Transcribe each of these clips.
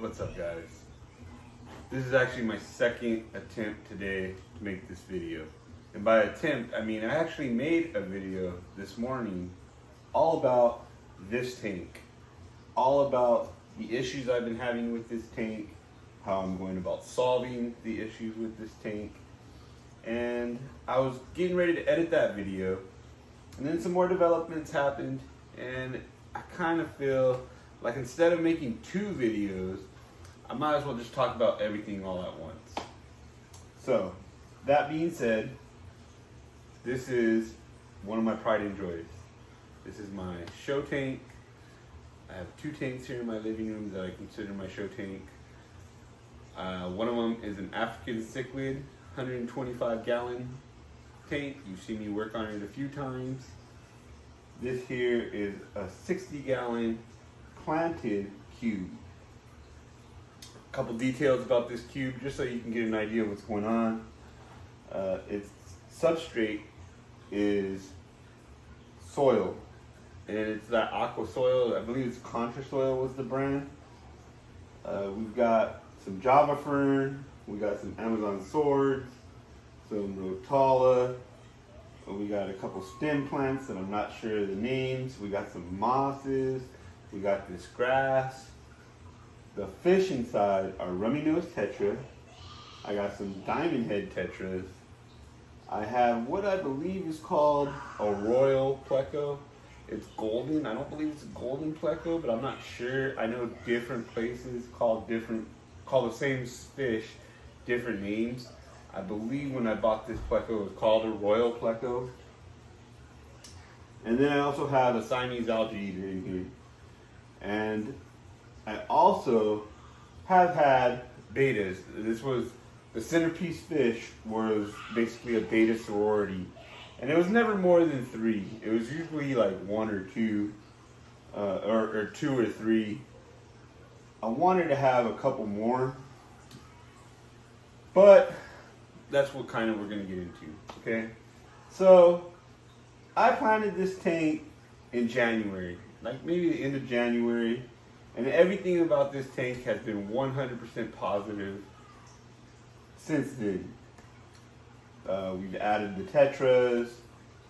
What's up, guys? This is actually my second attempt today to make this video. And by attempt, I mean I actually made a video this morning all about this tank. All about the issues I've been having with this tank, how I'm going about solving the issues with this tank. And I was getting ready to edit that video, and then some more developments happened, and I kind of feel like instead of making two videos, I might as well just talk about everything all at once. So, that being said, this is one of my pride and joys. This is my show tank. I have two tanks here in my living room that I consider my show tank. One of them is an African cichlid, 125 gallon tank. You've seen me work on it a few times. This here is a 60 gallon planted cube. A couple details about this cube, just so you can get an idea of what's going on. Its substrate is soil, and it's that aqua soil. I believe it's Contra Soil was the brand. We've got some Java fern, we got some Amazon swords, some rotala, we got a couple stem plants that I'm not sure of the names, we got some mosses, we got this grass. The fish inside are rummy nose tetra. I got some diamond head tetras. I have what I believe is called a royal pleco. It's golden. I don't believe it's a golden pleco, but I'm not sure. I know different places call the same fish different names. I believe when I bought this pleco, it was called a royal pleco. And then I also have a Siamese algae eater in here. And I also have had bettas. This was the centerpiece fish, was basically a beta sorority. And it was never more than 3. It was usually like 1 or 2, or 2 or 3. I wanted to have a couple more, but that's what kind of we're gonna get into, okay? So, I planted this tank in January, like maybe the end of January, and everything about this tank has been 100% positive since then. We've added the tetras,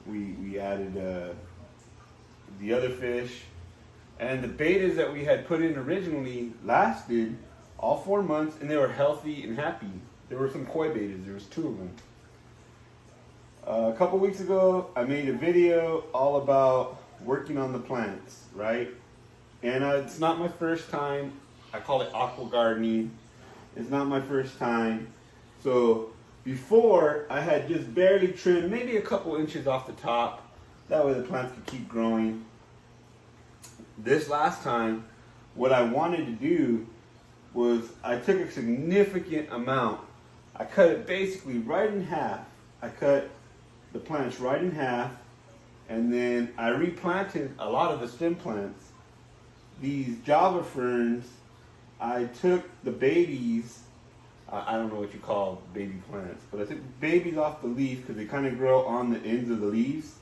we added the other fish, and the betas that we had put in originally lasted all 4 months, and they were healthy and happy. There were some koi betas, there was 2 of them. A couple weeks ago, I made a video all about working on the plants, right? And it's not my first time. I call it aqua gardening. It's not my first time. So before, I had just barely trimmed maybe a couple inches off the top. That way the plants could keep growing. This last time, what I wanted to do was I took a significant amount. I cut it basically right in half. I cut the plants right in half, and then I replanted a lot of the stem plants. These Java ferns, I took the babies, I don't know what you call baby plants, but I took the babies off the leaf because they kind of grow on the ends of the leaves,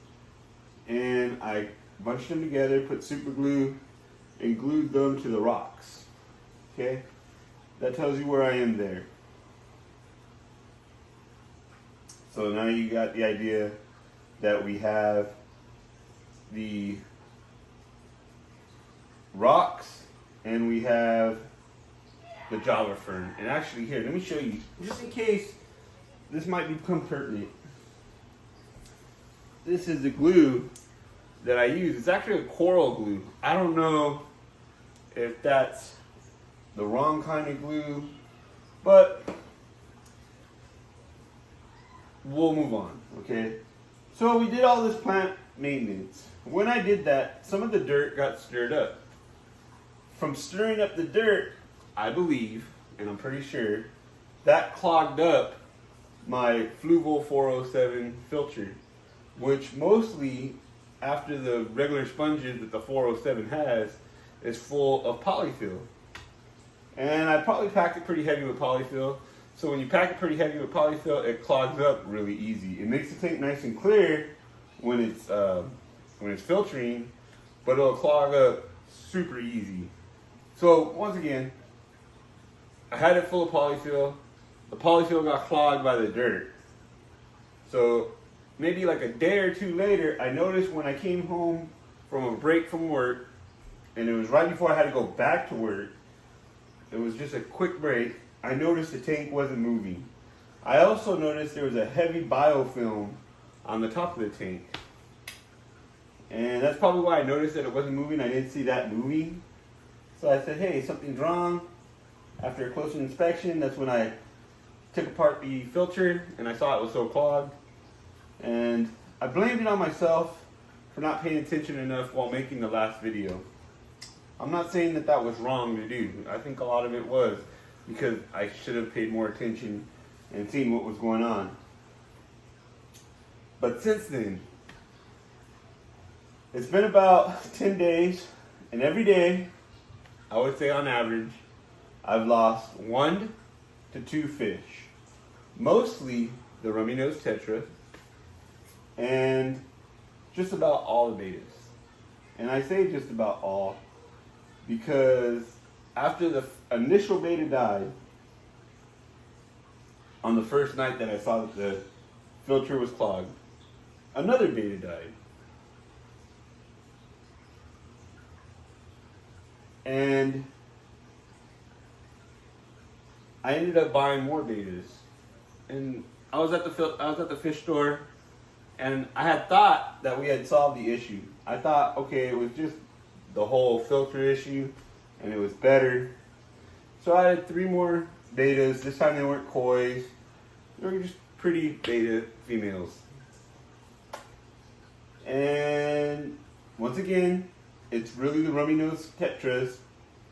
and I bunched them together, put super glue, and glued them to the rocks. Okay? That tells you where I am there. So now you got the idea that we have the rocks and we have the Java fern. And actually here, let me show you, just in case this might become pertinent. This is the glue that I use. It's actually a coral glue. I don't know if that's the wrong kind of glue, but we'll move on, okay? So we did all this plant maintenance. When I did that, some of the dirt got stirred up. From stirring up the dirt, I believe, and I'm pretty sure, that clogged up my Fluval 407 filter, which mostly, after the regular sponges that the 407 has, is full of polyfill. And I probably packed it pretty heavy with polyfill. So when you pack it pretty heavy with polyfill, it clogs up really easy. It makes the tank nice and clear when it's filtering, but it'll clog up super easy. So once again, I had it full of polyfill. The polyfill got clogged by the dirt. So maybe like a day or two later, I noticed when I came home from a break from work, and it was right before I had to go back to work, it was just a quick break, I noticed the tank wasn't moving. I also noticed there was a heavy biofilm on the top of the tank. And that's probably why I noticed that it wasn't moving. I didn't see that moving. So I said, hey, something's wrong. After a closer inspection, that's when I took apart the filter and I saw it was so clogged. And I blamed it on myself for not paying attention enough while making the last video. I'm not saying that that was wrong to do. I think a lot of it was because I should have paid more attention and seen what was going on. But since then, it's been about 10 days, and every day, I would say on average, I've lost 1 to 2 fish. Mostly the rummy-nosed tetra, and just about all the bettas. And I say just about all because after the initial betta died, on the first night that I saw that the filter was clogged, another betta died. And I ended up buying more bettas. And I was at the fish store, and I had thought that we had solved the issue. I thought, okay, it was just the whole filter issue, and it was better. So I had 3 more bettas. This time they weren't kois. They were just pretty betta females. And once again, it's really the rummy-nosed tetras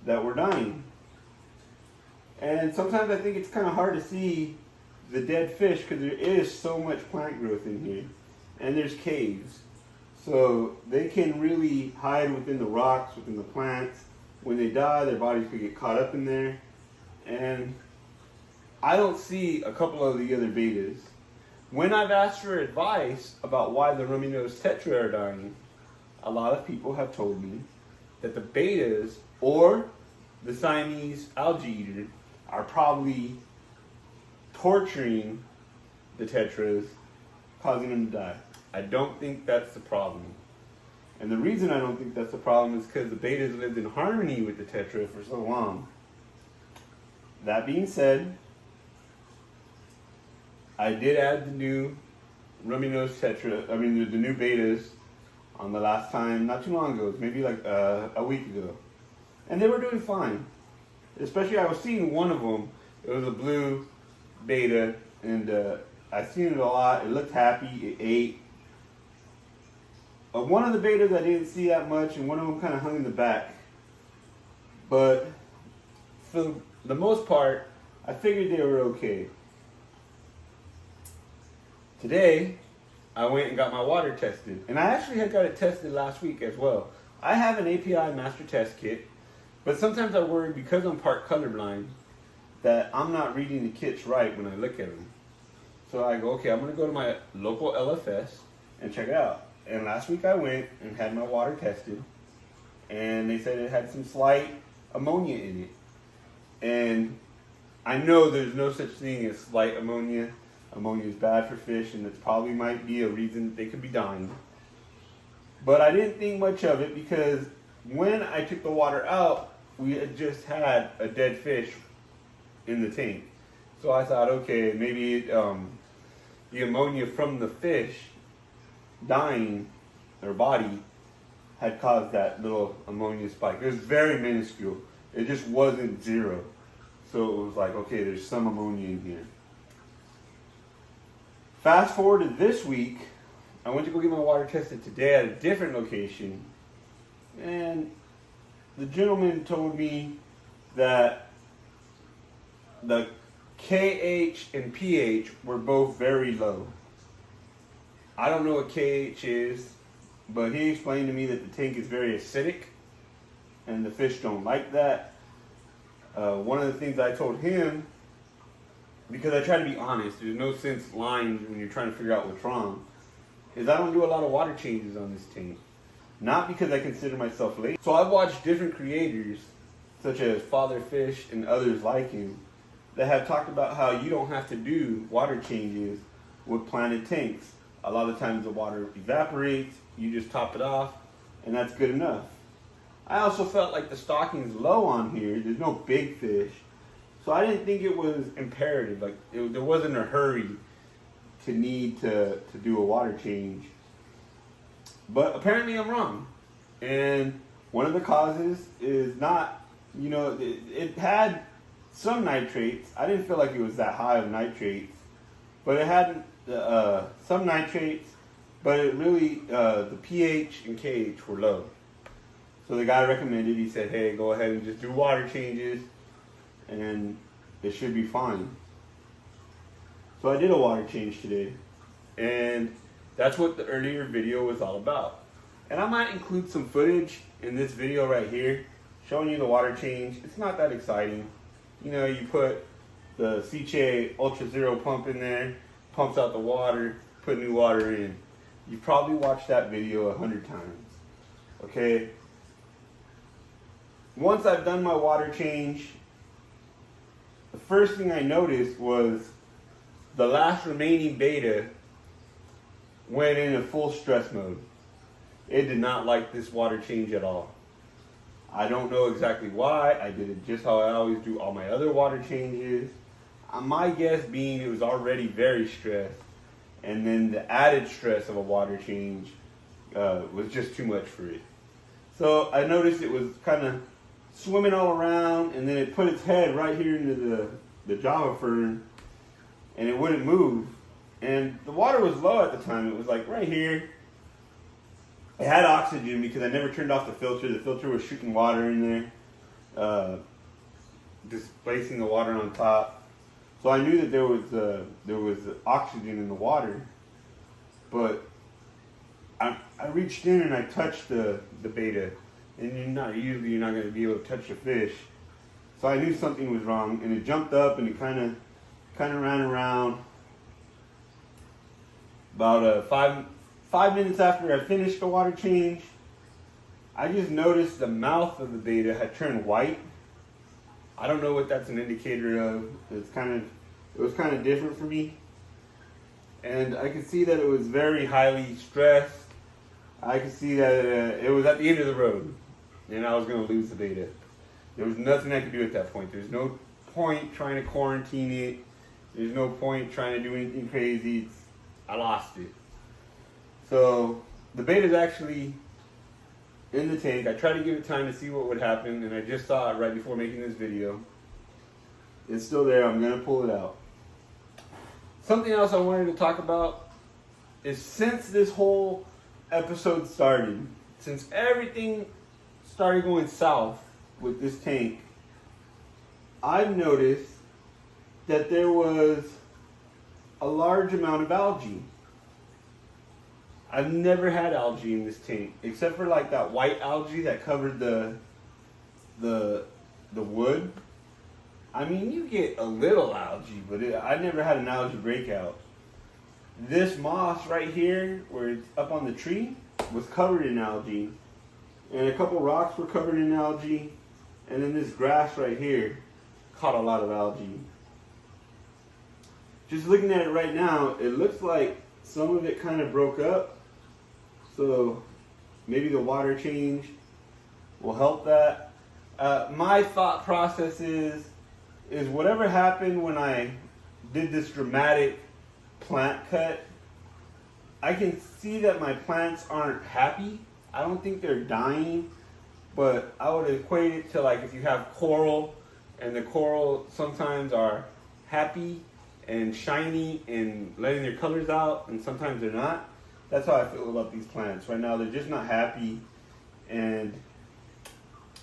that were dying. And sometimes I think it's kind of hard to see the dead fish because there is so much plant growth in here. And there's caves. So they can really hide within the rocks, within the plants. When they die, their bodies could get caught up in there. And I don't see a couple of the other bettas. When I've asked for advice about why the rummy-nosed tetra are dying, a lot of people have told me that the bettas or the Siamese algae eater are probably torturing the tetras, causing them to die. I don't think that's the problem. And the reason I don't think that's the problem is because the bettas lived in harmony with the tetra for so long. That being said, I did add the new rummy-nosed tetra, the new bettas on the last time, not too long ago, maybe like a week ago. And they were doing fine. Especially I was seeing one of them. It was a blue betta, and I seen it a lot. It looked happy, it ate. One of the bettas I didn't see that much, and one of them kind of hung in the back. But for the most part, I figured they were okay. Today, I went and got my water tested. And I actually had got it tested last week as well. I have an API master test kit, but sometimes I worry because I'm part colorblind that I'm not reading the kits right when I look at them. So I go, okay, I'm going to go to my local LFS and check it out. And last week I went and had my water tested, and they said it had some slight ammonia in it. And I know there's no such thing as slight ammonia. Ammonia is bad for fish, and it probably might be a reason they could be dying. But I didn't think much of it because when I took the water out, we had just had a dead fish in the tank. So I thought, okay, maybe the ammonia from the fish dying, their body, had caused that little ammonia spike. It was very minuscule. It just wasn't zero. So it was like, okay, there's some ammonia in here. Fast forward to this week, I went to go get my water tested today at a different location, and the gentleman told me that the KH and pH were both very low. I don't know what KH is, but he explained to me that the tank is very acidic, and the fish don't like that. One of the things I told him, because I try to be honest, there's no sense lying when you're trying to figure out what's wrong, is I don't do a lot of water changes on this tank. Not because I consider myself lazy. So I've watched different creators such as Father Fish and others like him, that have talked about how you don't have to do water changes with planted tanks. A lot of times the water evaporates, you just top it off, and that's good enough. I also felt like the stocking's low on here. There's no big fish. So I didn't think it was imperative. There wasn't a hurry to need to do a water change. But apparently I'm wrong. And one of the causes is not, it had some nitrates. I didn't feel like it was that high of nitrates. But it had some nitrates, but it really, the pH and KH were low. So the guy recommended, he said, hey, go ahead and just do water changes and it should be fine. So I did a water change today, and that's what the earlier video was all about. And I might include some footage in this video right here showing you the water change. It's not that exciting. You put the CCH Ultra Zero pump in there, pumps out the water, put new water in. You've probably watched that video 100 times. Okay? Once I've done my water change, the first thing I noticed was the last remaining betta went in a full stress mode. It did not like this water change at all. I don't know exactly why. I did it just how I always do all my other water changes. My guess being it was already very stressed, and then the added stress of a water change was just too much for it. So I noticed it was kind of swimming all around, and then it put its head right here into the Java fern, and it wouldn't move. And the water was low at the time. It was like right here. It had oxygen because I never turned off the filter. The filter was shooting water in there, displacing the water on top. So I knew that there was oxygen in the water. But I reached in and I touched the betta. And usually you're not going to be able to touch the fish. So I knew something was wrong, and it jumped up and it kind of ran around. About 5 minutes after I finished the water change, I just noticed the mouth of the betta had turned white. I don't know what that's an indicator of. It was kind of different for me, and I could see that it was very highly stressed. I could see that it was at the end of the road, and I was going to lose the betta. There was nothing I could do at that point. There's no point trying to quarantine it. There's no point trying to do anything crazy. I lost it. So the betta is actually in the tank. I tried to give it time to see what would happen, and I just saw it right before making this video. It's still there. I'm going to pull it out. Something else I wanted to talk about is since this whole episode started, since everything started going south with this tank, I've noticed that there was a large amount of algae. I've never had algae in this tank, except for like that white algae that covered the wood. I mean, you get a little algae, but I never had an algae breakout. This moss right here, where it's up on the tree, was covered in algae. And a couple rocks were covered in algae. And then this grass right here caught a lot of algae. Just looking at it right now, it looks like some of it kind of broke up. So maybe the water change will help that. My thought process is whatever happened when I did this dramatic plant cut, I can see that my plants aren't happy. I don't think they're dying, but I would equate it to like if you have coral, and the coral sometimes are happy and shiny and letting their colors out, and sometimes they're not. That's how I feel about these plants. Right now, they're just not happy, and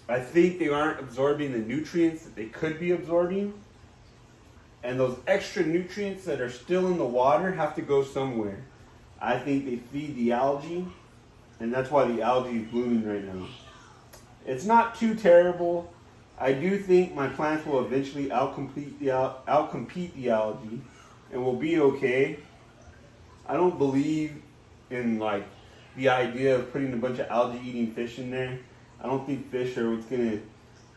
I think they aren't absorbing the nutrients that they could be absorbing. And those extra nutrients that are still in the water have to go somewhere. I think they feed the algae, and that's why the algae is blooming right now. It's not too terrible. I do think my plants will eventually outcompete the algae, and will be okay. I don't believe in like the idea of putting a bunch of algae-eating fish in there. I don't think fish are what's gonna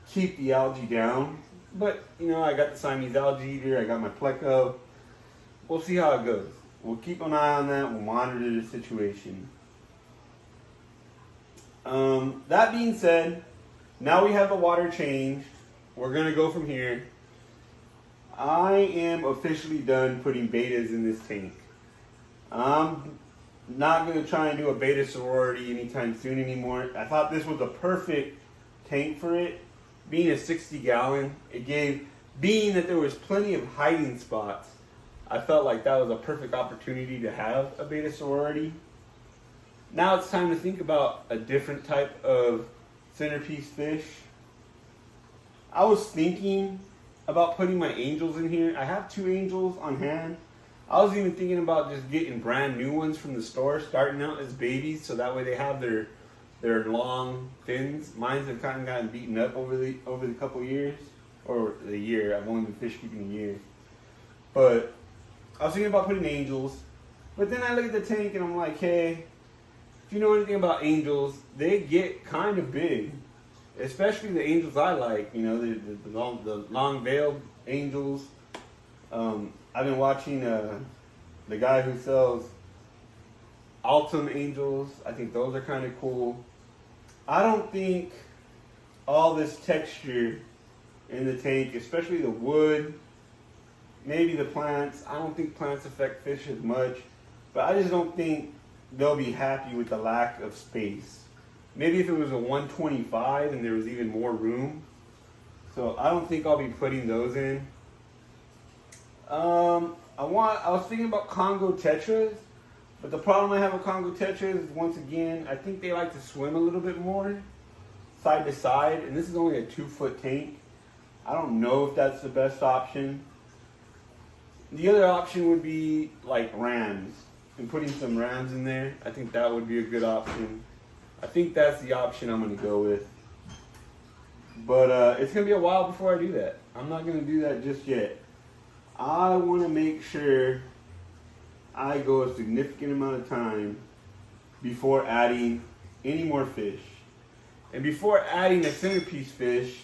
keep the algae down. But, you know, I got the Siamese algae eater, I got my pleco. We'll see how it goes. We'll keep an eye on that, we'll monitor the situation. That being said, now we have the water changed. We're going to go from here. I am officially done putting bettas in this tank. I'm not going to try and do a beta sorority anytime soon anymore. I thought this was a perfect tank for it. Being a 60 gallon, being that there was plenty of hiding spots, I felt like that was a perfect opportunity to have a beta sorority. Now it's time to think about a different type of centerpiece fish. I was thinking about putting my angels in here. I have 2 angels on hand. I was even thinking about just getting brand new ones from the store, starting out as babies, so that way they have their long fins. Mine have kind of gotten beaten up over the couple years, or the year. I've only been fish keeping a year. But I was thinking about putting angels, but then I look at the tank and I'm like, hey, if you know anything about angels, they get kind of big, especially the angels I like. You know, the long-veiled angels. I've been watching the guy who sells Altum angels. I think those are kind of cool. I don't think all this texture in the tank, especially the wood, maybe the plants. I don't think plants affect fish as much, but I just don't think they'll be happy with the lack of space. Maybe if it was a 125 and there was even more room. So I don't think I'll be putting those in. I was thinking about Congo tetras, but the problem I have with Congo tetras is, once again, I think they like to swim a little bit more side to side, and this is only a 2-foot tank. I don't know if that's the best option. The other option would be like rams, and putting some rams in there. I think that would be a good option. I think that's the option I'm going to go with. But it's going to be a while before I do that. I'm not going to do that just yet. I want to make sure I go a significant amount of time before adding any more fish. And before adding a centerpiece fish,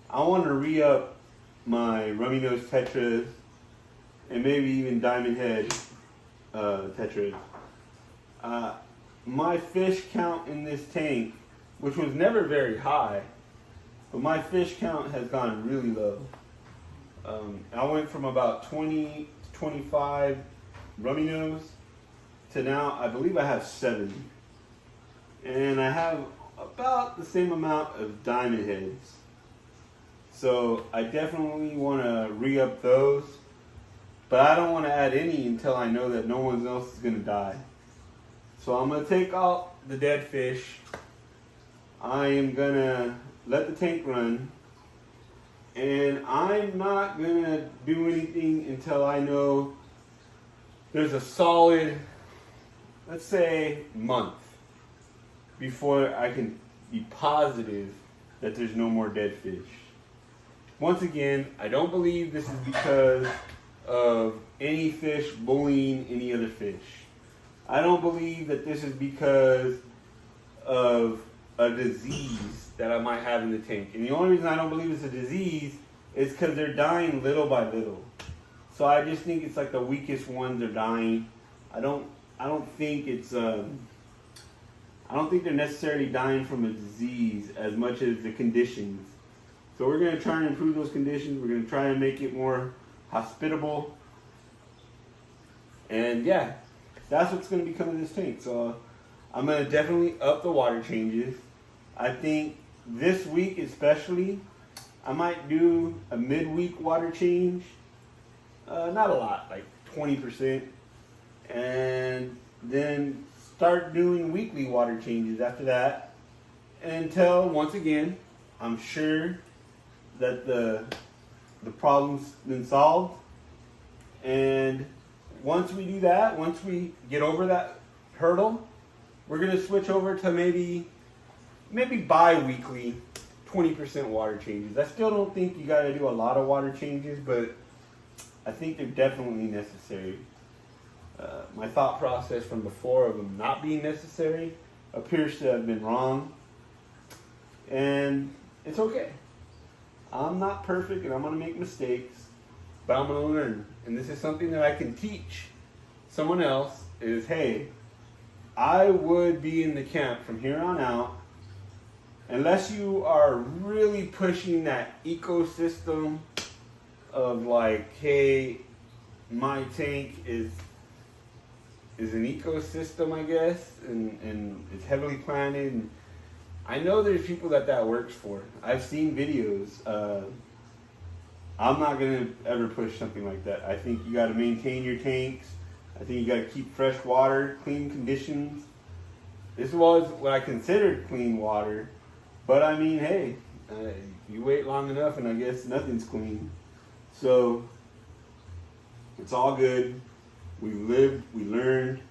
I want to re-up my rummy nose tetras and maybe even diamond head tetras. My fish count in this tank, which was never very high, but my fish count has gone really low. I went from about 20 to 25 rummy nose to now I believe I have 7. And I have about the same amount of diamond heads. So I definitely want to re-up those, but I don't want to add any until I know that no one else is going to die. So I'm going to take out the dead fish. I am going to let the tank run. And I'm not going to do anything until I know there's a solid, let's say, month before I can be positive that there's no more dead fish. Once again, I don't believe this is because of any fish bullying any other fish. I don't believe that this is because of a disease that I might have in the tank. And the only reason I don't believe it's a disease is because they're dying little by little. So I just think it's like the weakest ones are dying. I don't think it's I don't think they're necessarily dying from a disease as much as the conditions. So we're going to try and improve those conditions. We're going to try and make it more hospitable. And yeah, that's what's going to become of this tank. So I'm going to definitely up the water changes. I think this week especially, I might do a midweek water change. Not a lot, like 20%. And then start doing weekly water changes after that. Until, once again, I'm sure that the problem's been solved. And once we do that, once we get over that hurdle, we're going to switch over to maybe bi-weekly 20% water changes. I still don't think you got to do a lot of water changes, but I think they're definitely necessary. My thought process from before of them not being necessary appears to have been wrong, and it's okay. I'm not perfect and I'm going to make mistakes, but I'm going to learn. And this is something that I can teach someone else is, hey, I would be in the camp from here on out, unless you are really pushing that ecosystem of like, hey, my tank is an ecosystem, I guess, and it's heavily planted. And I know there's people that works for. I've seen videos. I'm not gonna ever push something like that. I think you got to maintain your tanks. I think you got to keep fresh water, clean conditions. This was what I considered clean water, but I mean, hey, you wait long enough, and I guess nothing's clean. So it's all good. We lived, we learned,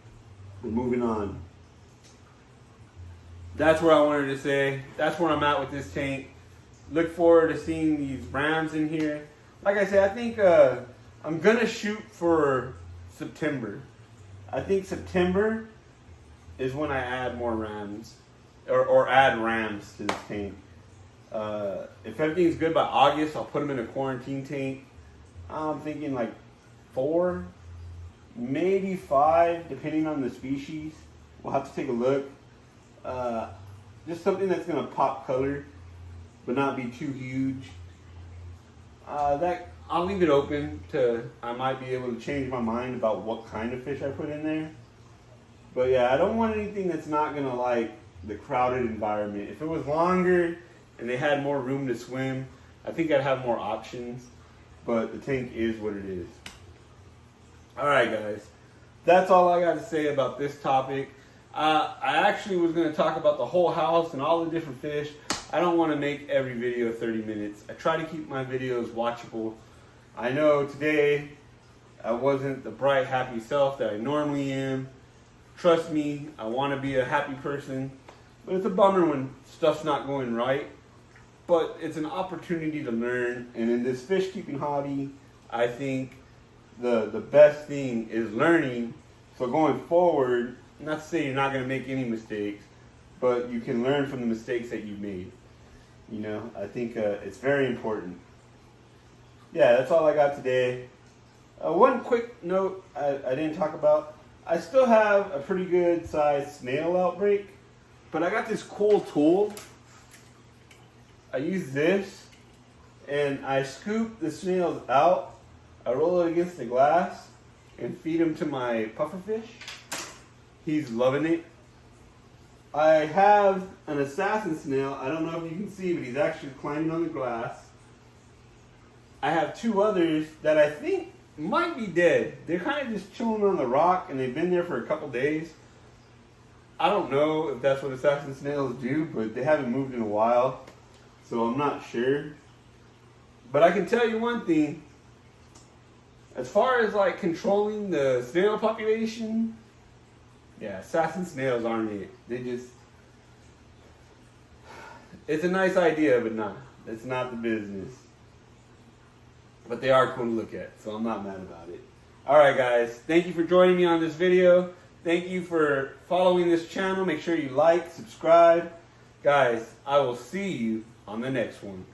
we're moving on. That's what I wanted to say. That's where I'm at with this tank. Look forward to seeing these rams in here. Like I said, I think I'm gonna shoot for September. I think September is when I add more rams, or add rams to this tank. If everything's good by August, I'll put them in a quarantine tank. I'm thinking like 4, maybe 5, depending on the species. We'll have to take a look. Just something that's gonna pop color, but not be too huge. That I'll leave it open to. I might be able to change my mind about what kind of fish I put in there. But yeah, I don't want anything that's not gonna like the crowded environment. If it was longer and they had more room to swim, I think I'd have more options. But the tank is what it is. All right, guys, that's all I got to say about this topic. I actually was going to talk about the whole house and all the different fish. I don't want to make every video 30 minutes. I try to keep my videos watchable. I know today I wasn't the bright, happy self that I normally am. Trust me, I want to be a happy person. But it's a bummer when stuff's not going right. But it's an opportunity to learn. And in this fish keeping hobby, I think the best thing is learning. So going forward, not to say you're not going to make any mistakes, but you can learn from the mistakes that you've made. You know, I think it's very important. Yeah, that's all I got today. One quick note I didn't talk about. I still have a pretty good sized snail outbreak, but I got this cool tool. I use this, and I scoop the snails out. I roll it against the glass and feed them to my pufferfish. He's loving it. I have an assassin snail. I don't know if you can see, but he's actually climbing on the glass. I have 2 others that I think might be dead. They're kind of just chilling on the rock, and they've been there for a couple days. I don't know if that's what assassin snails do, but they haven't moved in a while, so I'm not sure. But I can tell you one thing. As far as like controlling the snail population, yeah, assassin snails aren't it. They just, it's a nice idea, but nah, it's not the business. But they are cool to look at, so I'm not mad about it. Alright guys, thank you for joining me on this video. Thank you for following this channel. Make sure you like, subscribe. Guys, I will see you on the next one.